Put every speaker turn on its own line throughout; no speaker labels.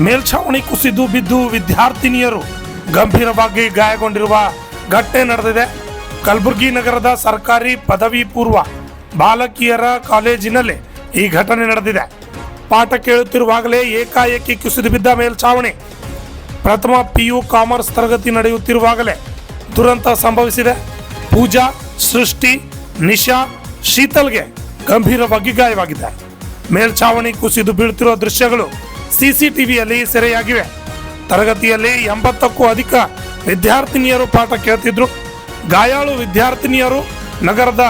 ಮೇಲ್ಛಾವಣಿ ಕುಸಿದು ಬಿದ್ದು ವಿದ್ಯಾರ್ಥಿನಿಯರು ಗಂಭೀರವಾಗಿ ಗಾಯಗೊಂಡಿರುವ ಘಟನೆ ನಡೆದಿದೆ. ಕಲಬುರಗಿ ನಗರದ ಸರ್ಕಾರಿ ಪದವಿ ಪೂರ್ವ ಬಾಲಕಿಯರ ಕಾಲೇಜಿನಲ್ಲಿ ಈ ಘಟನೆ ನಡೆದಿದೆ. ಪಾಠ ಕೇಳುತ್ತಿರುವಾಗಲೇ ಏಕಾಏಕಿ ಕುಸಿದು ಬಿದ್ದ ಮೇಲ್ಛಾವಣಿ. ಪ್ರಥಮ PU ಕಾಮರ್ಸ್ ತರಗತಿ ನಡೆಯುತ್ತಿರುವಾಗಲೇ ದುರಂತ ಸಂಭವಿಸಿದೆ. ಪೂಜಾ, ಸೃಷ್ಟಿ, ನಿಶಾ, ಶೀತಲ್ಗೆ ಗಂಭೀರವಾಗಿ ಗಾಯವಾಗಿದೆ. ಮೇಲ್ಛಾವಣಿ ಕುಸಿದು ಬೀಳುತ್ತಿರುವ ದೃಶ್ಯಗಳು CCTVಯಲ್ಲಿ ಸೆರೆಯಾಗಿವೆ. ತರಗತಿಯಲ್ಲಿ 80ಕ್ಕೂ ಅಧಿಕ ವಿದ್ಯಾರ್ಥಿನಿಯರು ಪಾಠ ಕೇಳ್ತಿದ್ರು. ಗಾಯಾಳು ವಿದ್ಯಾರ್ಥಿನಿಯರು ನಗರದ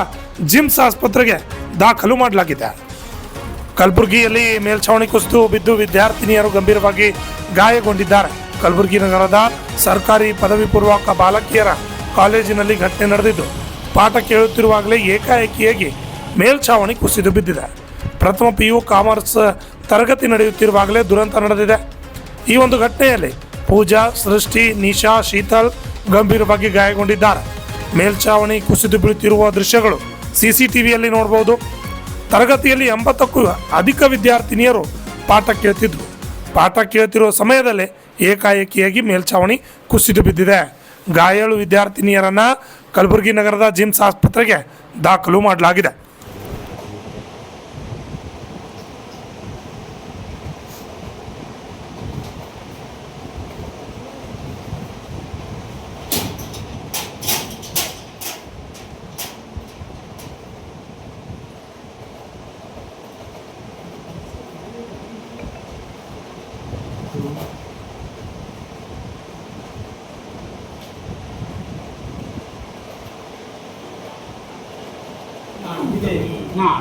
ಜಿಮ್ಸ್ ಆಸ್ಪತ್ರೆಗೆ ದಾಖಲು ಮಾಡಲಾಗಿದೆ. ಕಲಬುರಗಿಯಲ್ಲಿ ಮೇಲ್ಛಾವಣಿ ಕುಸಿದು ಬಿದ್ದು ವಿದ್ಯಾರ್ಥಿನಿಯರು ಗಂಭೀರವಾಗಿ ಗಾಯಗೊಂಡಿದ್ದಾರೆ. ಕಲಬುರಗಿ ನಗರದ ಸರ್ಕಾರಿ ಪದವಿ ಪೂರ್ವ ಬಾಲಕಿಯರ ಕಾಲೇಜಿನಲ್ಲಿ ಘಟನೆ ನಡೆದಿದ್ದು, ಪಾಠ ಕೇಳುತ್ತಿರುವಾಗಲೇ ಏಕಾಏಕಿಯಾಗಿ ಮೇಲ್ಛಾವಣಿ ಕುಸಿದು ಬಿದ್ದಿದೆ. ಪ್ರಥಮ PU ಕಾಮರ್ಸ್ ತರಗತಿ ನಡೆಯುತ್ತಿರುವಾಗಲೇ ದುರಂತ ನಡೆದಿದೆ. ಈ ಒಂದು ಘಟನೆಯಲ್ಲಿ ಪೂಜಾ, ಸೃಷ್ಟಿ, ನಿಶಾ, ಶೀತಲ್ ಗಂಭೀರವಾಗಿ ಗಾಯಗೊಂಡಿದ್ದಾರೆ. ಮೇಲ್ಛಾವಣಿ ಕುಸಿದು ಬೀಳುತ್ತಿರುವ ದೃಶ್ಯಗಳು CCTVಯಲ್ಲಿ ನೋಡಬಹುದು. ತರಗತಿಯಲ್ಲಿ 80ಕ್ಕೂ ಅಧಿಕ ವಿದ್ಯಾರ್ಥಿನಿಯರು ಪಾಠ ಕೇಳ್ತಿದ್ರು. ಪಾಠ ಕೇಳ್ತಿರುವ ಸಮಯದಲ್ಲೇ ಏಕಾಏಕಿಯಾಗಿ ಮೇಲ್ಛಾವಣಿ ಕುಸಿದು ಬಿದ್ದಿದೆ. ಗಾಯಾಳು ವಿದ್ಯಾರ್ಥಿನಿಯರನ್ನು ಕಲಬುರಗಿ ನಗರದ ಜಿಮ್ಸ್ ಆಸ್ಪತ್ರೆಗೆ ದಾಖಲು ಮಾಡಲಾಗಿದೆ.
Nah.